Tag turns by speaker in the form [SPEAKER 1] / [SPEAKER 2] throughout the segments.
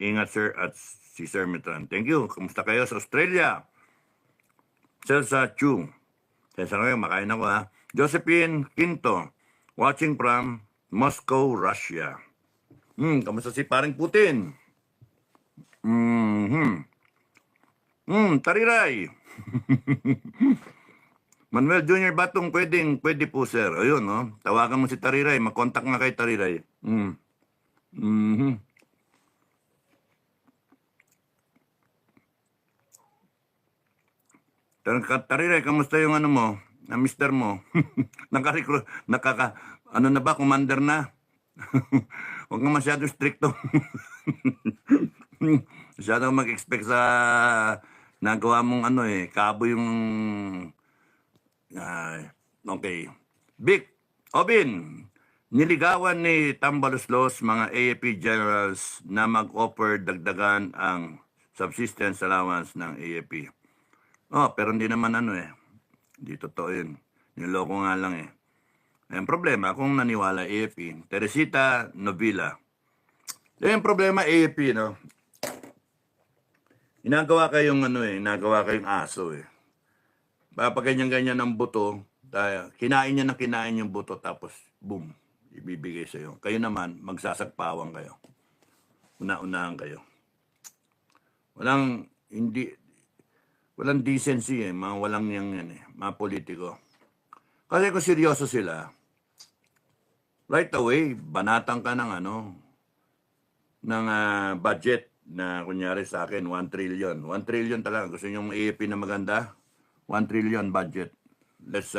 [SPEAKER 1] Ingat, sir, at si Sir Mitran. Thank you. Kumusta kayo sa Australia? Celsa Chu. Celsa kayo, makain ako ha. Josephine Quinto, watching from Moscow, Russia. Kamusta si Paring Putin? Tariray. Manuel Jr. Batong, pwede po, sir. Ayun, no? Tawagan mo si Tariray. Mag-contact nga kay Tariray. Tariray, kamusta yung ano mo? Na mister mo? Ano na ba? Commander na? Huwag nga masyado stricto. Masyado mag-expect sa nagawa mong ano eh. Kabo yung... okay. Vic, Obin, niligawan ni Tambaloslos mga AFP generals na mag-offer dagdagan ang subsistence allowance ng AFP. Pero hindi naman ano eh. Hindi totoo yun. Niloko nga lang eh. Ang problema, kung naniwala AFP, Teresita Novila. Yung problema AFP, no? Inagawa kayong aso eh. Papaganyan-ganyan ng buto, kinain niya ng kinain yung buto, tapos boom, ibibigay sa'yo. Kayo naman, magsasagpawang kayo. Una-unahan kayo. Walang decency eh, walang yan eh, mga politiko. Kasi kung seryoso sila, right away, banatan ka ng budget na kunyari sa akin, 1 trillion. 1 trillion talaga. Gusto nyo yung AFP na maganda? 1 trillion budget. Let's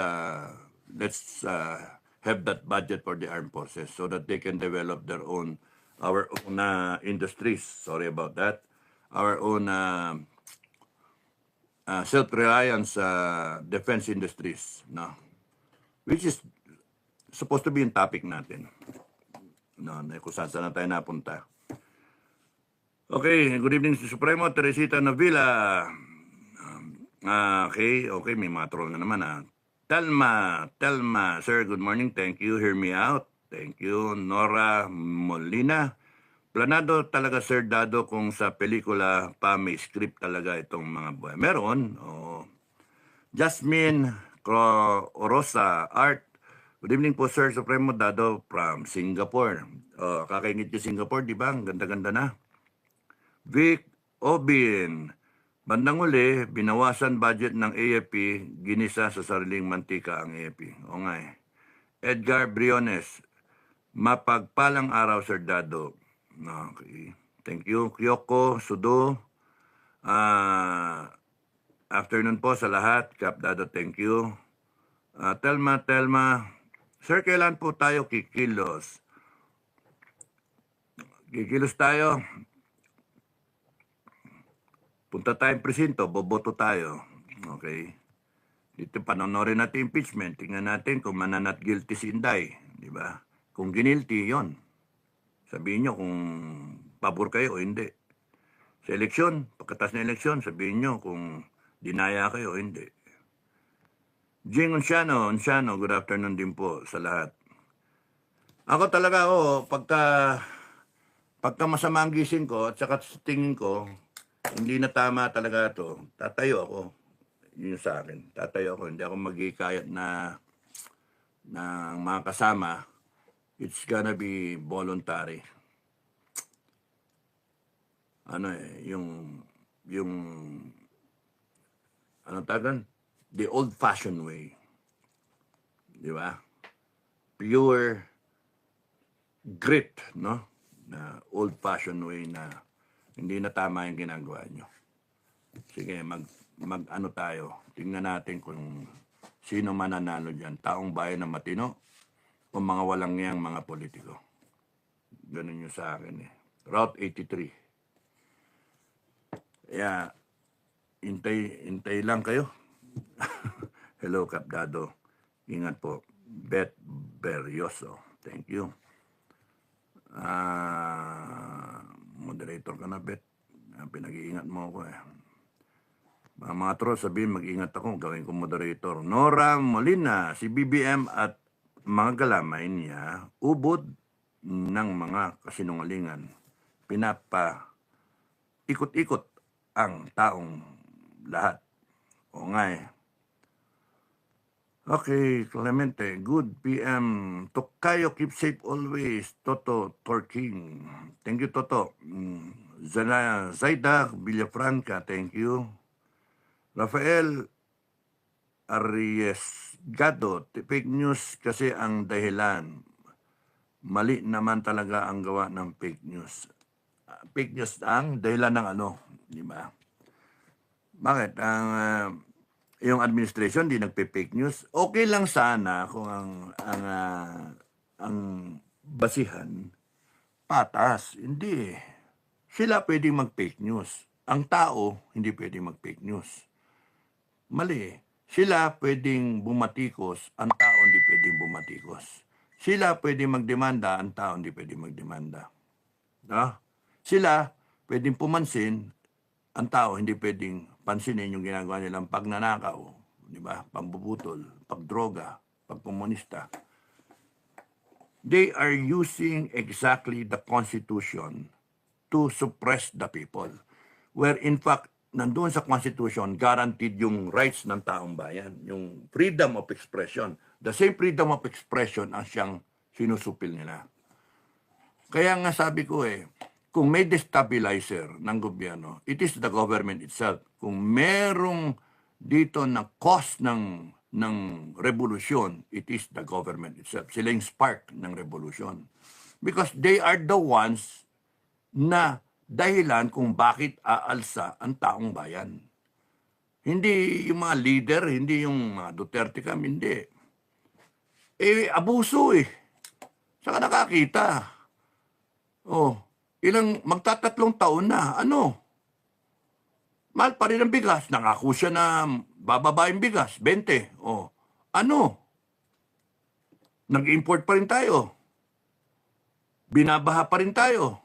[SPEAKER 1] have that budget for the armed forces so that they can develop our own industries. Sorry about that. Our own self-reliance defense industries, no? Which is supposed to be yung topic natin. No, kung saan na tayo napunta. Okay, good evening si Supremo, Teresita Navila. Okay, may mga troll na naman Telma, sir, good morning, thank you, hear me out. Thank you, Nora Molina. Planado talaga, Sir Dado, kung sa pelikula pa may script talaga itong mga buhay. Meron, Jasmine Rosa Art. Good evening po, Sir Supremo Dado from Singapore. Kakaingit yung Singapore, di ba? Ang ganda-ganda na. Vic Obin. Bandang uli, binawasan budget ng AFP, ginisa sa sariling mantika ang AFP. O nga eh. Edgar Briones. Mapagpalang araw, Sir Dado. Okay. Thank you. Kyoko Sudo. Afternoon po sa lahat. Cap Dado, thank you. Telma. Sir, kailan po tayo kikilos? Kikilos tayo. Punta tayong presinto, boboto tayo. Okay. Dito panonorin natin impeachment. Tingnan natin kung mananat guilty si Inday. Di ba? Kung ginilty, yon. Sabihin nyo kung pabor kayo o hindi. Sa eleksyon, pagkatas na eleksyon, sabihin nyo kung dinaya kayo o hindi. Jing Unciano, good afternoon din po sa lahat. Ako talaga, pagka masama ang gising ko at saka tingin ko, hindi na tama talaga ito, tatayo ako. Yun sa akin. Tatayo ako. Hindi ako magkikayat na mga kasama. It's gonna be voluntary. The old-fashioned way. Di ba? Pure grit, no? Na old-fashioned way na hindi na tama yung ginagawa nyo. Sige, mag-ano tayo. Tingnan natin kung sino mananalo dyan. Taong bayan na matino o mga walang yang mga politiko. Ganun yung sa akin eh. Route 83. Kaya, intay lang kayo. Hello, Kapdado. Ingat po. Bet Beryoso. Thank you. Moderator ka na, Bet. Pinag-iingat mo ako eh. Mga troll, sabihin, mag-ingat ako. Gawin ko moderator. Nora Molina, si BBM at mga galamay niya, ubod ng mga kasinungalingan. ikot-ikot ang taong lahat. O nga eh. Okay, Clemente, good PM. Tokayo, keep safe always. Toto Torking. Thank you, Toto. Zaida Villafranca, thank you. Rafael Arriesgado, fake news kasi ang dahilan. Mali naman talaga ang gawa ng fake news. Fake news ang dahilan ng ano, di ba? Bakit? Yung administration di nagpe-fake news. Okay lang sana kung ang basihan patas. Hindi. Sila pwedeng mag-fake news. Ang tao hindi pwedeng mag-fake news. Mali. Sila pwedeng bumatikos, ang tao hindi pwedeng bumatikos. Sila pwedeng magdemanda, ang tao hindi pwedeng magdemanda. No? Sila pwedeng pumansin, ang tao hindi pwedeng pansinin yung ginagawa nilang pagnanakaw, di ba? Pambubutol, pagdroga, pagkomunista. They are using exactly the Constitution to suppress the people. Where in fact, nandoon sa Constitution, guaranteed yung rights ng taong bayan, yung freedom of expression. The same freedom of expression ang siyang sinusupil nila. Kaya nga sabi ko kung may destabilizer ng gobyerno, it is the government itself. Kung merong dito na cause ng revolution, it is the government itself. Sila yung spark ng revolution. Because they are the ones na dahilan kung bakit aalsa ang taong bayan. Hindi yung mga leader, hindi yung mga Duterte kami, hindi. Abuso Saka nakakita. Magtatatlong taon na. Mahal pa rin ang bigas. Nangako siya na bababa yung bigas, 20. Nag-import pa rin tayo. Binabaha pa rin tayo.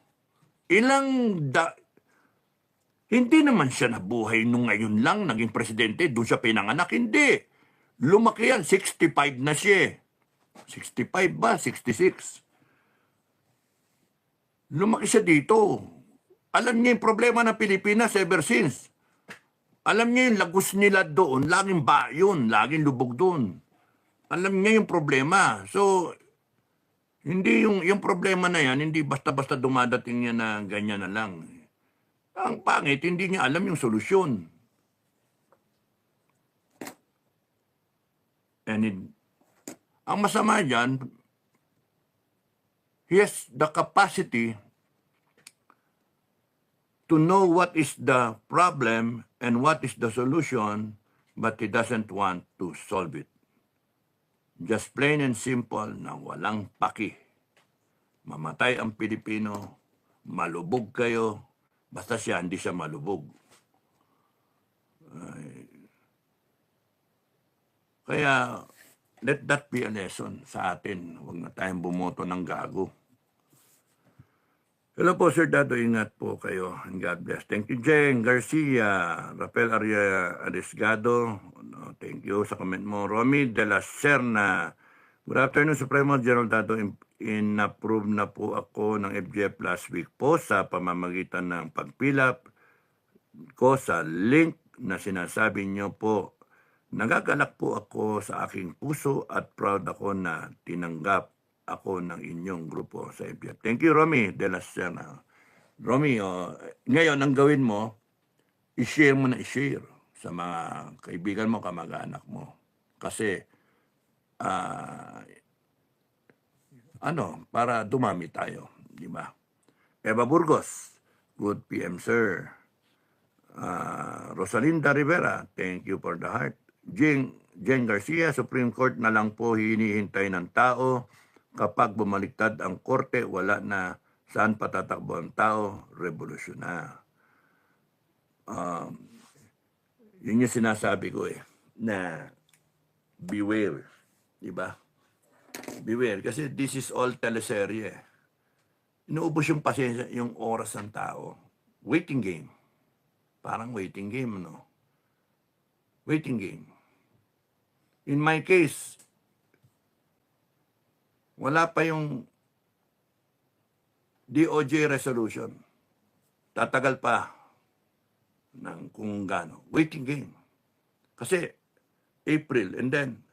[SPEAKER 1] Hindi naman siya nabuhay nung ngayon lang, naging presidente, doon siya pinanganak. Hindi. Lumaki yan, 65 na siya. 65 ba? 66. Lumaki siya dito. Alam niya yung problema ng Pilipinas ever since. Alam niya yung lagos nila doon, laging bayon, laging lubog doon. Alam niya yung problema. So, hindi yung problema na yan, hindi basta-basta dumadating yan na ganyan na lang. Ang pangit, hindi niya alam yung solusyon. Ang masama dyan, he has the capacity to know what is the problem and what is the solution, but he doesn't want to solve it. Just plain and simple na walang paki. Mamatay ang Pilipino, malubog kayo, basta siya hindi siya malubog. Kaya, let that be a lesson sa atin. Huwag na tayong bumoto ng gago. Hello po, Sir Dado. Ingat po kayo. And God bless. Thank you, Jeng Garcia. Rafael Arriesgado. Thank you sa comment mo. Romy de la Serna. Good afternoon, Supremo General Dado. In-approve na po ako ng FGF last week po sa pamamagitan ng pagpilap ko sa link na sinasabi niyo po. Nagagalak po ako sa aking puso at proud ako na tinanggap ako ng inyong grupo sa FGF. Thank you, Romy de la Serna. Romy, ngayon ang gawin mo, i-share mo na i-share sa mga kaibigan mo, kamag-anak mo. Kasi, para dumami tayo, di ba? Eva Burgos, good PM, sir. Rosalinda Rivera, thank you for the heart. Jen Garcia, Supreme Court na lang po hinihintay ng tao. Kapag bumaliktad ang korte, wala na saan patatakbo ang tao, revolusyon na. Yun yung sinasabi ko na beware, di ba? Beware, kasi this is all teleserye. Inuubos yung pasensya, yung oras ng tao. Waiting game. Parang waiting game, no? Waiting game. In my case, wala pa yung DOJ resolution. Tatagal pa. ng kung gaano. Waiting game. Kasi April and then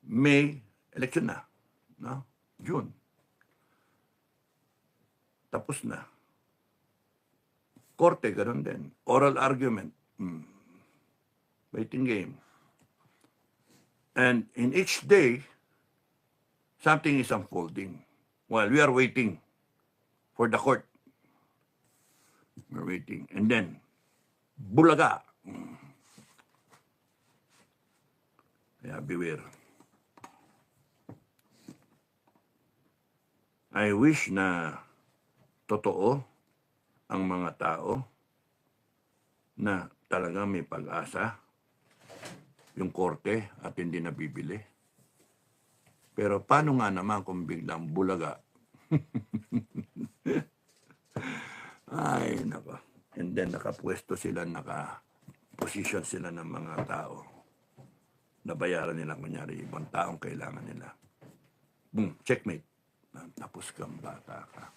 [SPEAKER 1] May, election na. No? June. Tapos na. Korte, ganun din. Oral argument. Waiting game. And in each day, something is unfolding while we are waiting for the court. We're waiting. And then, Bulaga. Kaya beware. I wish na totoo ang mga tao na talagang may pag-asa yung korte at hindi nabibili. Pero paano nga naman kung biglang Bulaga? Ay, nako. And then nakapwesto sila, nakaposisyon sila ng mga tao. Nabayaran nila kunyari ibang taong kailangan nila. Boom, checkmate. Tapos kang bata ka.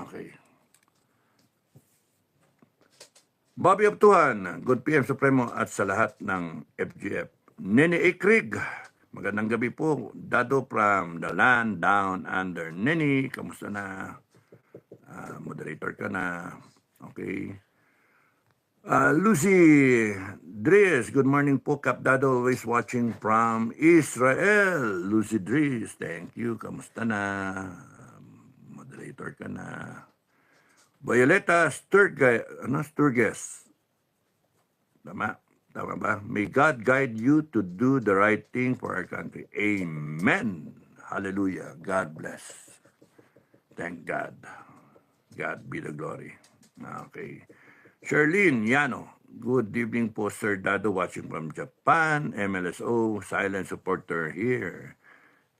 [SPEAKER 1] Okay. Bobby Abtuhan, good PM Supremo at sa lahat ng FGF. Nene Ikrig, magandang gabi po. Dado from the land down under. Nene, kamusta na? Moderator ka na. Okay. Lucy Dries, good morning po. Kap Dado, always watching from Israel. Lucy Dries, thank you. Kamusta na? Moderator ka na. Violeta Sturges. Tama ba? May God guide you to do the right thing for our country. Amen. Hallelujah. God bless. Thank God. God be the glory. Okay. Charlene Yano, good evening po, Sir Dado, watching from Japan. MLSO, silent supporter here.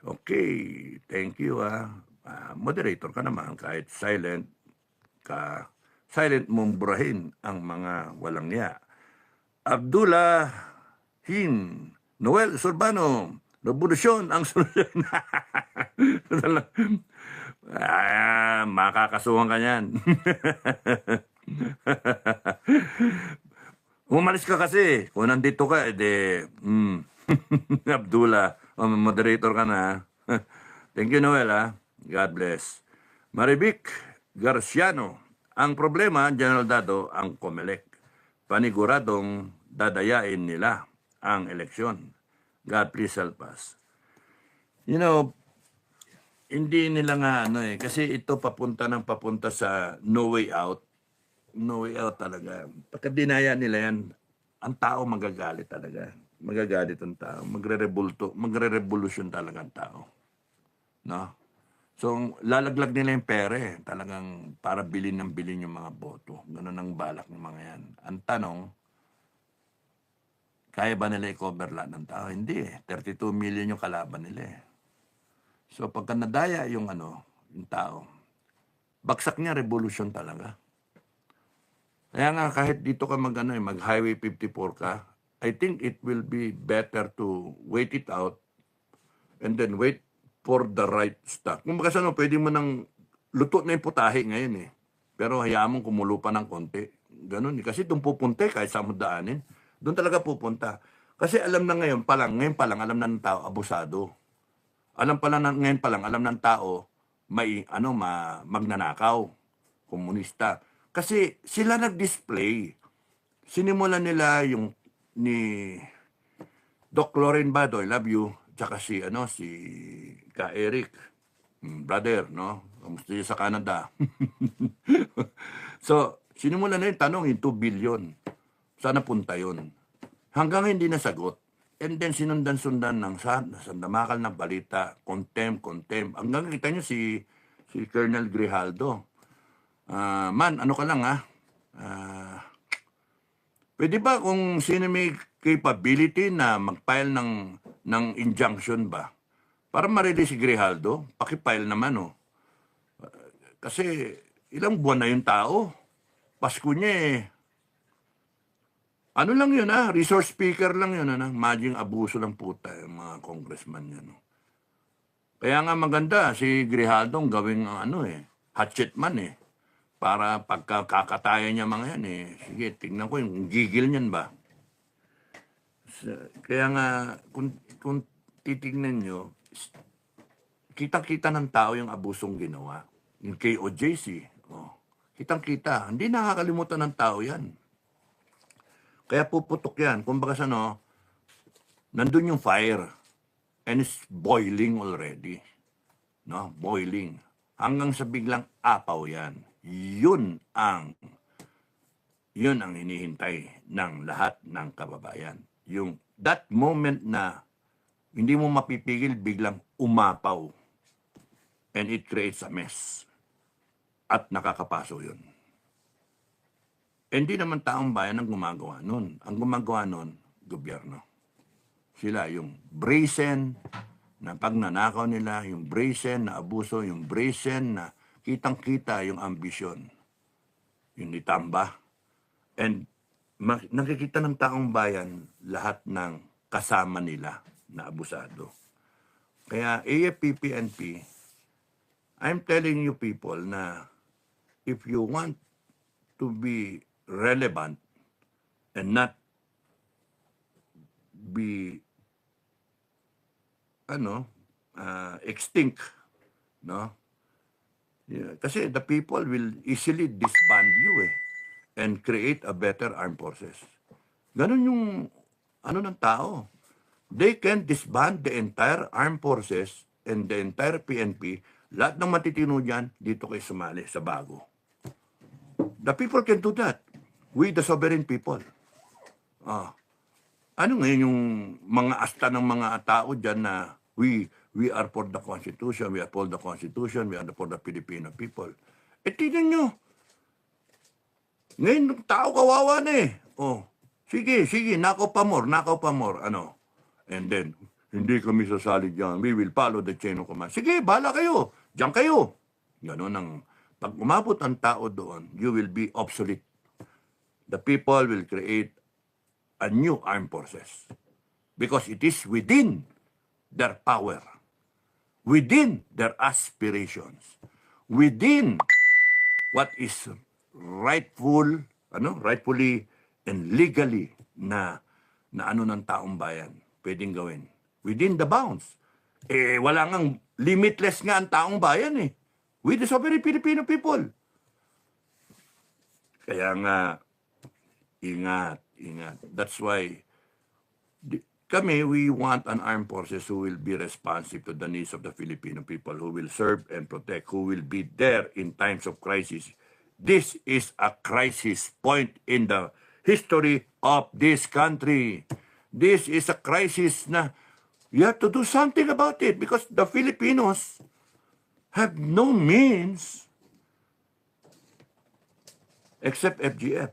[SPEAKER 1] Okay, thank you. Moderator ka naman, kahit silent ka, silent mong burahin ang mga walang niya. Abdullah Hin, Noel Surbano, revolusyon ang solusyon. Makakasuhan ka yan. Umalis ka kasi. Kung nandito ka, Abdullah, moderator ka na. Thank you, Noel, God bless. Marivic Garciano, ang problema, General Dado, ang COMELEC. Paniguradong dadayain nila ang eleksyon. God please help us. You know, hindi nila nga kasi ito papunta sa no way out. No way out talaga. Pagka dinaya nila yan, ang tao magagalit talaga. Magagalit ang tao. Magre-revolusyon talaga ang tao. No? So, lalaglag nila yung pere. Talagang para bilhin yung mga boto. Ganun ang balak ng mga yan. Ang tanong, kaya ba nila i-cover lahat ng tao? Hindi 32 million yung kalaban nila So, pagka nadaya yung tao, baksak niya, revolution talaga. Kaya nga kahit dito ka mag-highway 54 ka, I think it will be better to wait it out and then wait for the right stuff. Kung baga pwede mo nang luto na yung putahe ngayon Pero hayaan mong kumulo pa ng konti. Ganun Kasi doon pupunta kahit saan mo daanin. Doon talaga pupunta. Kasi alam na ngayon pa lang alam na ng tao, abusado. Alam ng tao, may magnanakaw, komunista. Kasi sila nag-display. Sinimulan nila yung ni Doc Loren Bado, I love you, tsaka si Ka Eric, brother, no? Kamusta siya sa Canada? So, sinimulan na yung tanong, yung 2 billion. Saan napunta yun? Hanggang hindi nasagot. And then sinundan-sundan ng sandamakal na balita, contempt. Hanggang kita nyo si Colonel Grijaldo. Man, ka lang pwede ba kung sino may capability na mag-file ng injunction ba? Para ma-release si Grijaldo, paki-file naman Kasi ilang buwan na yung tao. Pasko niya Ano lang yun resource speaker lang yun Maging abuso ng puta yung mga congressman yan Kaya nga maganda si Grijaldo gawing hatchet man para pagkakatayan niya mga yan sige, tingnan ko yung gigil niyan ba. Kaya nga, kung titignan nyo, kitang-kita ng tao yung abusong ginawa. Yung KOJC, kitang-kita. Hindi nakakalimutan ng tao yan. Kaya puputok yan. Kumbaga nandun yung fire and it's boiling already. No? Boiling. Hanggang sa biglang apaw yan. Yun ang hinihintay ng lahat ng kababayan. Yung that moment na hindi mo mapipigil, biglang umapaw. And it creates a mess. At nakakapaso yun. Hindi naman taong bayan ang gumagawa nun. Ang gumagawa nun, gobyerno. Sila yung brazen na pagnanakaw nila, yung brazen na abuso, yung brazen na kitang-kita yung ambisyon. Yung nitamba. And nakikita ng taong bayan lahat ng kasama nila na abusado. Kaya AFP, PNP, I'm telling you people na if you want to be relevant and not be extinct, no? Yeah, kasi the people will easily disband you and create a better armed forces. Ganun yung ng tao. They can disband the entire armed forces and the entire PNP. Lahat ng matitino dyan, dito kayo sumali sa bago. The people can do that. We, the sovereign people. Ano ngayon yung mga asta ng mga tao dyan na we are for the Constitution, we are for the Constitution, we are for the Filipino people. Tignan nyo. Ngayon, tao kawawa na Sige, nakaw pa more. And then, hindi kami sasali dyan. We will follow the chain of command. Sige, bahala kayo. Diyan kayo. Ganun ang, pag umabot ang tao doon, you will be obsolete. The people will create a new armed forces. Because it is within their power. Within their aspirations. Within what is rightfully and legally na ng taong bayan pwedeng gawin. Within the bounds. Wala ngang limitless nga ang taong bayan With the sovereign Filipino people. Kaya nga, ingat. That's why we want an armed forces who will be responsive to the needs of the Filipino people, who will serve and protect, who will be there in times of crisis. This is a crisis point in the history of this country. This is a crisis na you have to do something about it because the Filipinos have no means except FGF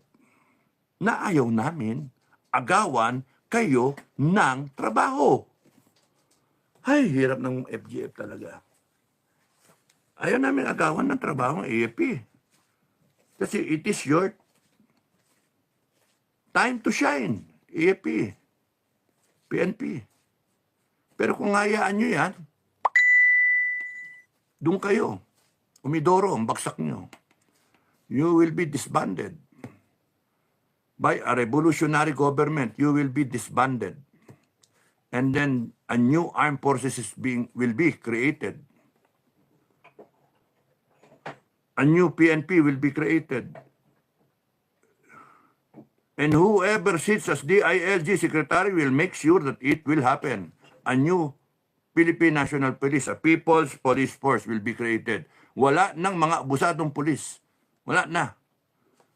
[SPEAKER 1] na ayaw namin agawan kayo ng trabaho. Ay, hirap ng FGF talaga. Ayaw namin agawan ng trabaho ng AFP. Kasi it is your time to shine, AFP, PNP. Pero kung hayaan nyo yan, doon kayo, umidoro ang baksak nyo. You will be disbanded. By a revolutionary government, you will be disbanded. And then a new armed forces will be created. A new PNP will be created. And whoever sits as DILG secretary will make sure that it will happen. A new Philippine National Police, a People's Police Force will be created. Wala nang mga abusadong pulis. Wala na.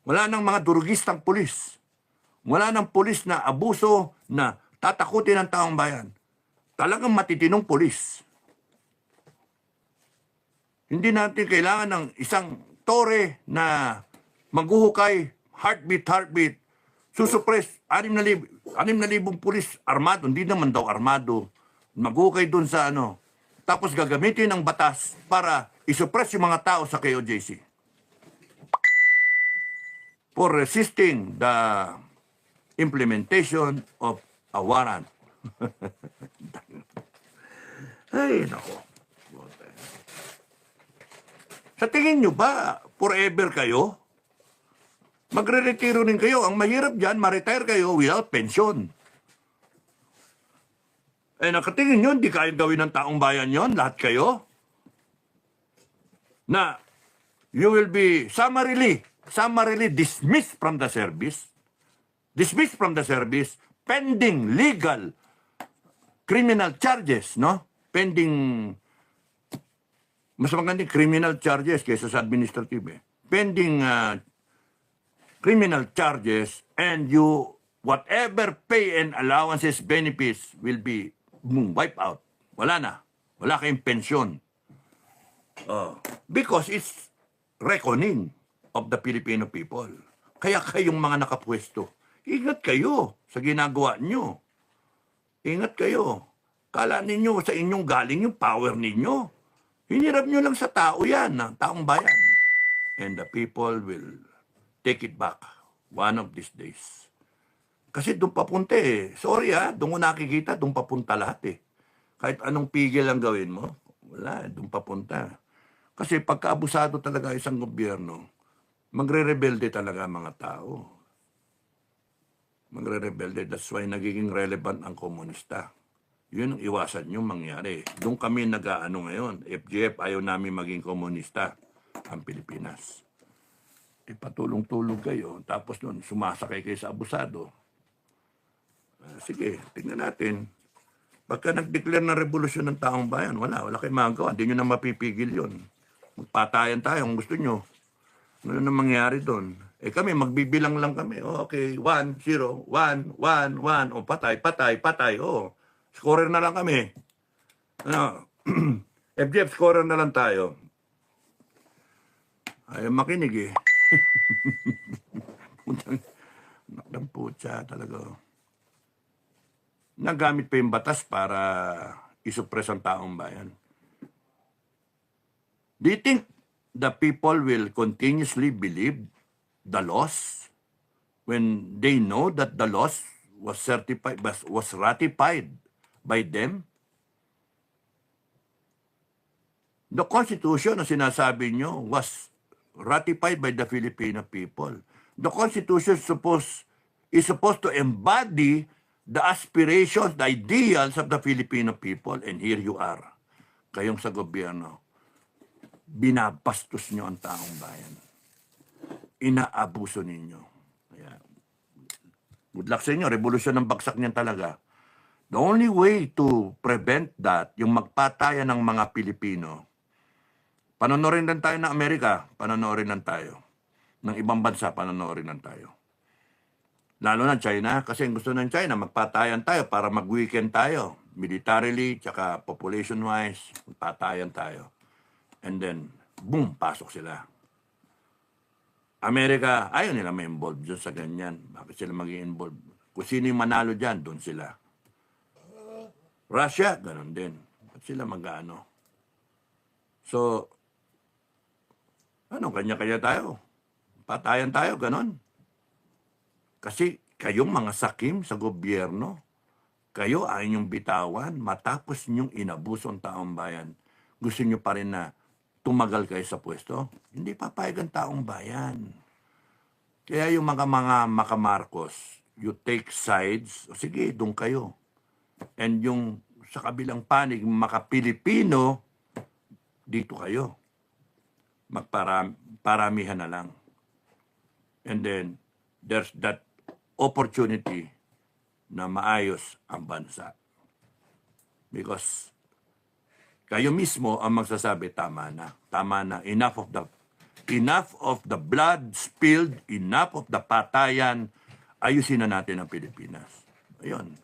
[SPEAKER 1] Wala nang mga durugistang pulis. Wala nang pulis na abuso na tatakutin ng taong bayan. Talagang matitinong pulis. Hindi natin kailangan ng isang tore na maghuhukay, heartbeat, susuppress, 6,000 pulis armado, hindi naman daw armado, maghuhukay dun sa tapos gagamitin ng batas para isuppress yung mga tao sa KOJC. For resisting the implementation of a warrant. Ay, nako. Sa tingin nyo ba, forever kayo? Magre-retiro rin kayo. Ang mahirap dyan, ma-retire kayo without pension. Eh, nakatingin nyo, hindi kaya gawin ng taong bayan yon, lahat kayo? Na you will be summarily dismissed from the service, pending legal criminal charges, no? Pending, mas magandang criminal charges kaysa sa administrative, eh. Pending criminal charges, and you, whatever pay and allowances, benefits will be wipe out. Wala na. Wala kayong pensyon. Because it's reckoning of the Filipino people. Kaya kayong mga nakapwesto, ingat kayo sa ginagawa nyo. Ingat kayo. Kala ninyo sa inyong galing yung power ninyo. Hinirap nyo lang sa tao yan, ng taong bayan. And the people will take it back one of these days. Kasi doon papunta eh. Sorry doon ko nakikita, doon papunta lahat eh. Kahit anong pigil ang gawin mo, wala, doon papunta. Kasi pagkaabusado talaga isang gobyerno, magre-rebelde talaga mga tao. Magre-rebelde. That's why nagiging relevant ang komunista. Yun ang iwasan nyo mangyari. Doon kami nag-aano ngayon. FGF, ayaw namin maging komunista ang Pilipinas. Patulong-tulong kayo, tapos nun, sumasakay kayo sa abusado. Sige, tingnan natin. Pagka nag-declare na revolusyon ng taong bayan, wala kayong magagawa. Hindi nyo na mapipigil yun. Magpatayan tayo kung gusto nyo. Ano na mangyari doon? Eh kami, magbibilang lang kami. Okay, 1, 0, 1, 1, 1. O patay. Scorer na lang kami. Ano? FGF, scorer na lang tayo. Ayaw makinig eh. Nakdang putya talaga. Nagamit pa yung batas para isuppress ang taong bayan. Do you think the people will continuously believe the laws when they know that the laws was ratified by them? The Constitution na sinasabi nyo was ratified by the Filipino people. The Constitution is supposed to embody the aspirations, the ideals of the Filipino people. And here you are. Kayong sa gobyerno, binabastos nyo ang taong bayan. Inaabuso ninyo. Kaya, good luck sa inyo. Revolusyon ng bagsak niyan talaga. The only way to prevent that, yung magpatayan ng mga Pilipino, panonorin lang tayo ng Amerika, panonorin lang tayo. Ng ibang bansa, panonorin lang tayo. Lalo na China, kasi gusto ng China, magpatayan tayo para mag-weekend tayo. Militarily, tsaka population-wise, magpatayan tayo. And then, boom, pasok sila. Amerika, ayaw nila may involved dyan sa ganyan. Bakit sila mag-i-involve? Kung sino yung manalo dyan, doon sila. Russia, ganun din. Ba't sila mag-ano? So, kanya-kanya tayo. Patayan tayo, ganun. Kasi kayong mga sakim sa gobyerno, kayo ay inyong bitawan, matapos ninyong inabuso ang taong bayan, gusto nyo pa rin na tumagal kayo sa pwesto? Hindi papayag ang taong bayan. Kaya yung mga Marcos, you take sides, o sige, doon kayo. And yung sa kabilang panig, maka-Pilipino, dito kayo. Paramihan na lang. And then, there's that opportunity na maayos ang bansa. Because kayo mismo ang magsasabi, tama na. Enough of the blood spilled, enough of the patayan. Ayusin na natin ang Pilipinas. Ayun.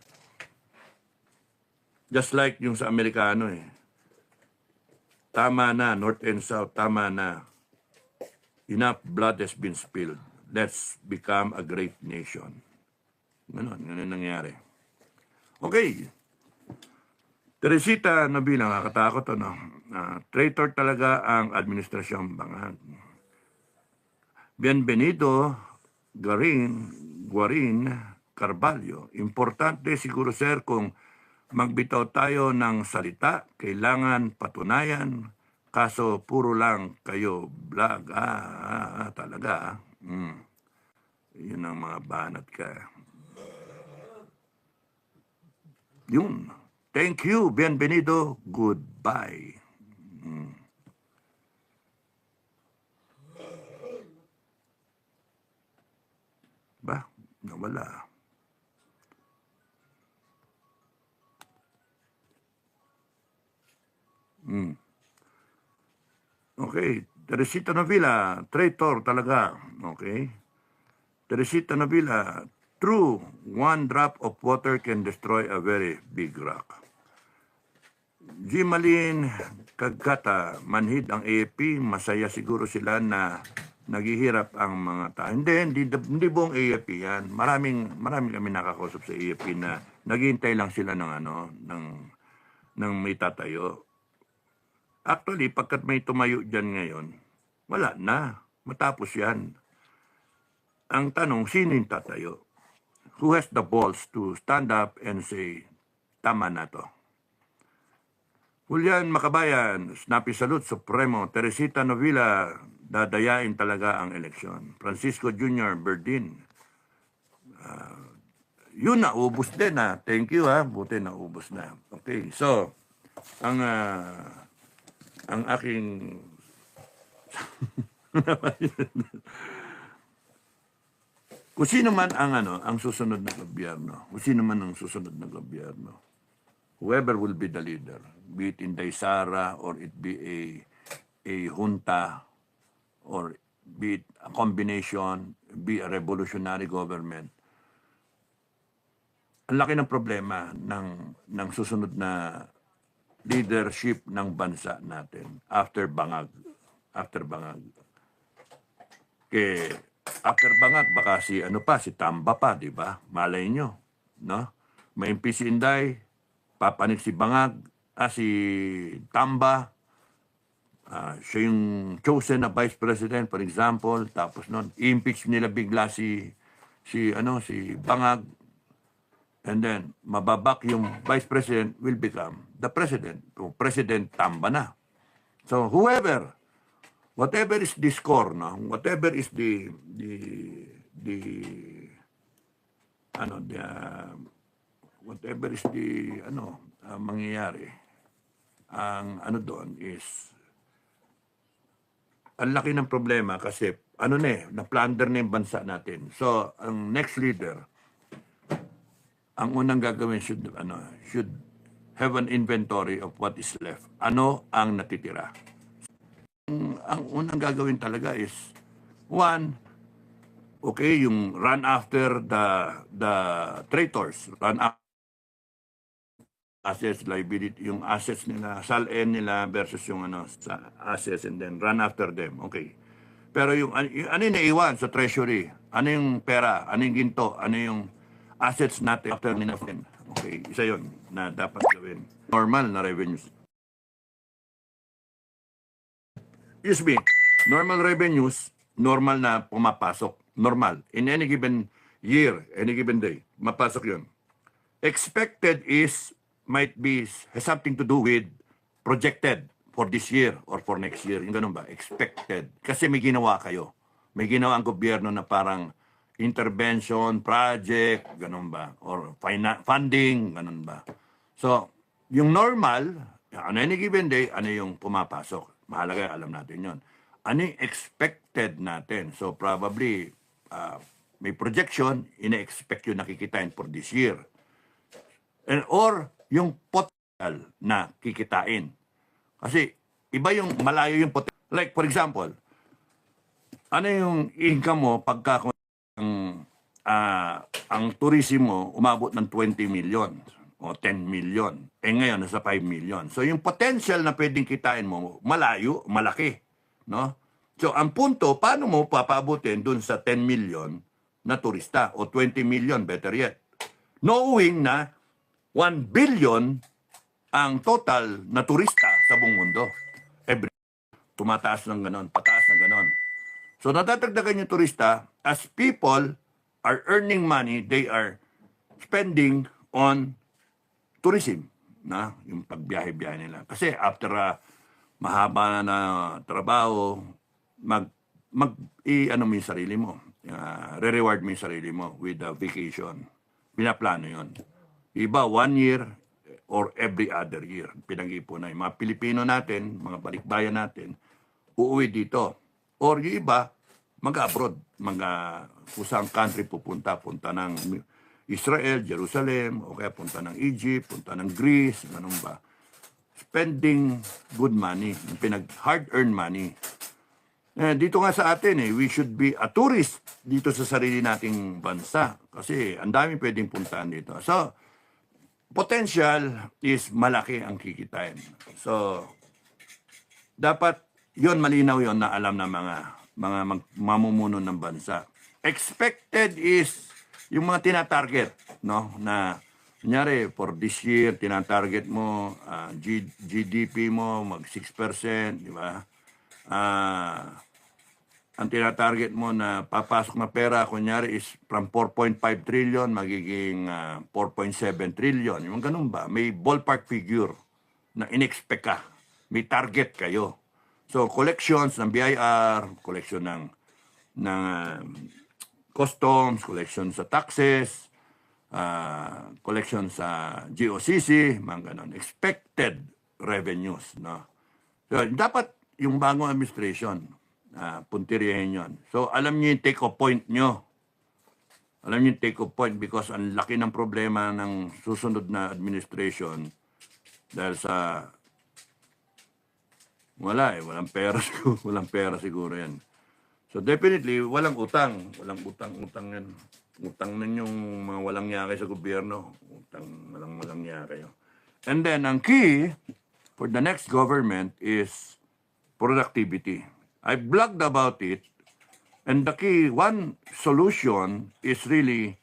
[SPEAKER 1] Just like yung sa Amerikano eh. Tama na, North and South, tama na. Enough blood has been spilled. Let's become a great nation. Ganun nangyari. Okay. Teresita Nobila, nakakatakot traitor talaga ang administrasyong Bangag. Bienvenido Guarin Carvalho. Importante siguro sir kung magbitaw tayo ng salita, kailangan patunayan Kaso puro lang kayo vlog. Talaga. Yun ang mga banat ka. Yun. Thank you. Bienvenido. Goodbye. Ba? Nawala. Okay. Teresita Novilla, traitor talaga. Okay. Teresita Novilla, true, one drop of water can destroy a very big rock. Jimalin Kagkata, manhid ang AFP, masaya siguro sila na naghihirap ang mga tao. Hindi buong AFP yan. Marami kami nakakausap sa AFP na naghihintay lang sila ng may tatayo. Actually, pagkat may tumayo dyan ngayon, wala na. Matapos yan. Ang tanong, sino yung tatayo? Who has the balls to stand up and say, tama na to? Julian Makabayan, Snappy Salute, Supremo, Teresita Novilla, dadayain talaga ang eleksyon. Francisco Jr., Berdin. Yun, naubos din ha. Thank you ha. Buti naubos na. Okay, so, ang aking kung sino man ang susunod na gobyerno, whoever will be the leader, be it Inday Sara or it be a junta or be it a combination, be a revolutionary government, ang laki ng problema ng susunod na leadership ng bansa natin after Bangag. After Bangag, baka si Tamba pa, di ba? Malay nyo, no? May MP si Inday, papanik si Bangag, si Tamba, siya yung chosen na vice president, for example, tapos nun, impeach nila bigla si Bangag, and then, mababak yung vice president will become the president. So, President Tamba na. So, whatever is the score, no? Whatever is mangyayari, ang doon is, ang laki ng problema kasi, na-plunder na yung bansa natin. So, ang next leader, ang unang gagawin should have an inventory of what is left. Ano ang natitira? Ang unang gagawin talaga is, one, okay, yung run after the traitors, run after assets, liability, yung assets nila, SALN nila versus yung assets, and then run after them. Okay. Pero yung ano yung naiwan sa treasury? Ano yung pera? Ano yung ginto? Ano yung assets natin after nila? Okay, isa yun na dapat gawin. Normal na revenues. Excuse me, normal revenues, normal na pumapasok. Normal. In any given year, any given day, mapasok yun. Expected might be, has something to do with projected for this year or for next year. Yung ganun ba? Expected. Kasi may ginawa kayo. May ginawa ang gobyerno na parang intervention, project, ganun ba? Or funding, ganun ba? So, yung normal, on any given day, ano yung pumapasok? Mahalaga, alam natin yon. Ano yung expected natin? So, probably, may projection, ina-expect yung nakikitain for this year. Or, yung potential na kikitain. Kasi, iba yung malayo yung potential. Like, for example, ano yung income mo pagka ang tourism mo umabot ng 20 million o 10 million. Ngayon, nasa 5 million. So, yung potential na pwedeng kitain mo, malayo, malaki. No? So, ang punto, paano mo papaabutin dun sa 10 million na turista o 20 million, better yet? Knowing na 1 billion ang total na turista sa buong mundo. Every tumataas ng ganon, pataas ng ganon. So, nadadagdagan yung turista as people are earning money, they are spending on tourism, na yung pagbiyahe-biyahe nila. Kasi after mahaba na trabaho, ano mo yung sarili mo. Re-reward mo yung sarili mo with a vacation. Pinaplano yon. Iba, 1 year or every other year. Pinag-ipunan. Yung mga Pilipino natin, mga balikbayan natin, uuwi dito. Or yung iba, mag-abroad. Kusang country pupunta. Punta ng Israel, Jerusalem, o kaya punta ng Egypt, punta ng Greece, ganun ba. Spending good money, hard-earned money. Dito nga sa atin, we should be a tourist dito sa sarili nating bansa. Kasi ang dami pwedeng puntahan dito. So, potential is malaki ang kikitain. So, dapat yon malinaw yon na alam ng mga mamumuno ng bansa. Expected is yung mga tinatarget, no? Na kunyari, for this year, tinatarget mo, GDP mo, mag 6%, di ba? Ang tinatarget mo na papasok na pera, kunyari, is from 4.5 trillion, magiging 4.7 trillion. Yung ganun ba? May ballpark figure na in-expect ka. May target kayo. So, collections ng BIR, collection ng customs, collection sa taxes, collection sa GOCC, mga ganun. Expected revenues, no? So, dapat yung bagong administration, puntirihin yun. So, alam niyo yung take-off point nyo. Alam niyo yung take-off point because ang laki ng problema ng susunod na administration dahil sa walang pera siguro, walang pera siguro yan. So, definitely, walang utang. Walang utang yan. Utang na yung mga walang yakay sa gobyerno. Walang yakay. And then, ang key for the next government is productivity. I blogged about it, and the key, one solution is really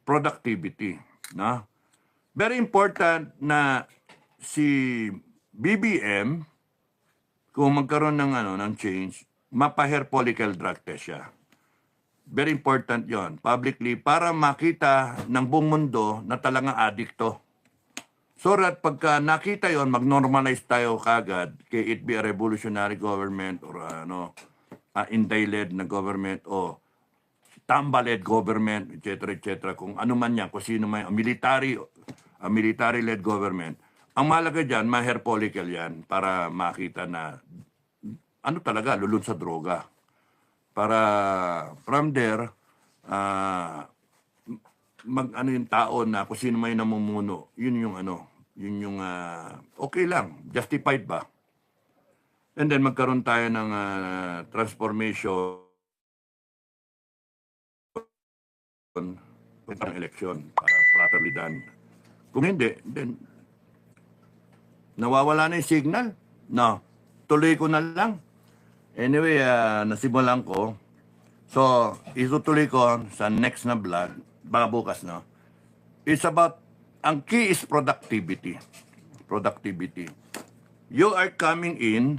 [SPEAKER 1] productivity. No? Very important na si BBM, kung magkaroon ng change, mapa-hair follicle drug test siya. Very important yon publicly, para makita ng buong mundo na talagang addict to. So that pagka nakita yon, mag-normalize tayo kagad, kay it be a revolutionary government or Inday-led na government o Tamba-led government, etc. Kung ano man yan, kung sino man, military-led government. Ang mahalaga dyan, ma-hair follicle yan para makita na talaga, lulun sa droga. Para from there, yung tao na kung sino may namumuno, yun yung okay lang, justified ba? And then magkaroon tayo ng transformation ng election para properly done. Kung hindi, then nawawala na yung signal. No, tuloy ko na lang. Anyway, nasimulan ko. So, itutuloy ko sa next na vlog, baka bukas, no? It's about, ang key is productivity. Productivity. You are coming in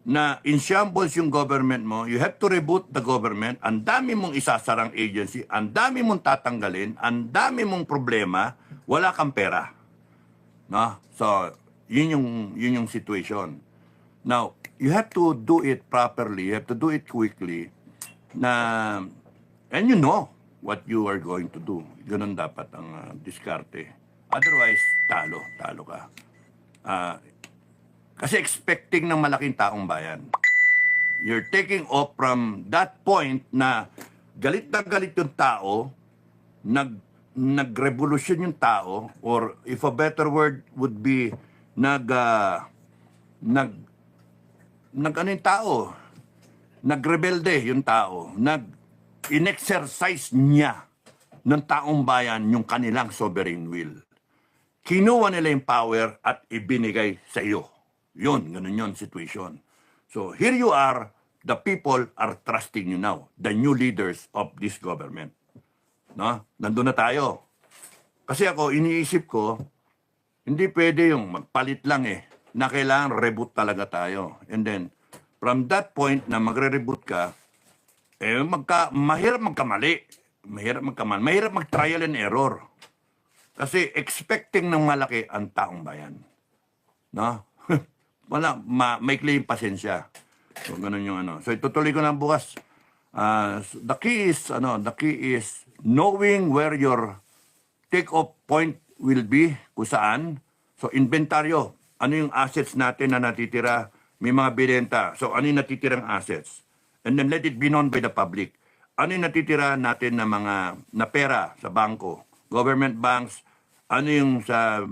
[SPEAKER 1] na in shambles yung government mo, you have to reboot the government, ang dami mong isasarang agency, ang dami mong tatanggalin, ang dami mong problema, wala kang pera. No? So, yun yung situation. Now, you have to do it properly, you have to do it quickly, and you know what you are going to do. Ganun dapat ang diskarte. Otherwise, talo ka. Kasi expecting ng malaking taong bayan. You're taking off from that point na galit na galit yung tao, nag-revolution yung tao, or if a better word would be, nagrebelde yung tao, in-exercise niya ng taong bayan yung kanilang sovereign will. Kinuha nila yung power at ibinigay sa iyo. Yun, ganun yun situation. So here you are, the people are trusting you now, the new leaders of this government. No? Nandun na tayo. Kasi ako, iniisip ko, hindi pwede yung magpalit lang na kailangan reboot talaga tayo. And then, from that point na magre-reboot ka, mahirap magkamali. Mahirap mag-trial and error. Kasi expecting ng malaki ang taong bayan. No? wala, maikli yung pasensya. So, ganun yung ano. So, itutuloy ko na bukas. The key is knowing where your take-off point will be, kung saan. So, inventaryo. Ano yung assets natin na natitira? May mga binenta. So, ano yung natitirang assets? And then let it be known by the public. Ano yung natitira natin na mga na pera sa bangko? Government banks, ano yung sa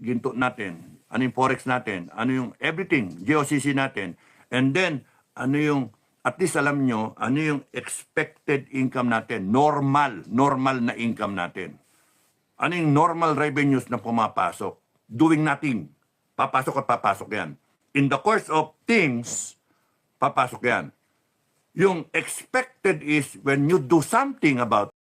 [SPEAKER 1] ginto natin? Ano yung forex natin? Ano yung everything, GOCC natin? And then, ano yung, at least alam nyo, ano yung expected income natin? Normal na income natin. Ano yung normal revenues na pumapasok? Doing nothing. Papasok at papasok yan. In the course of things, papasok yan. Yung expected is when you do something about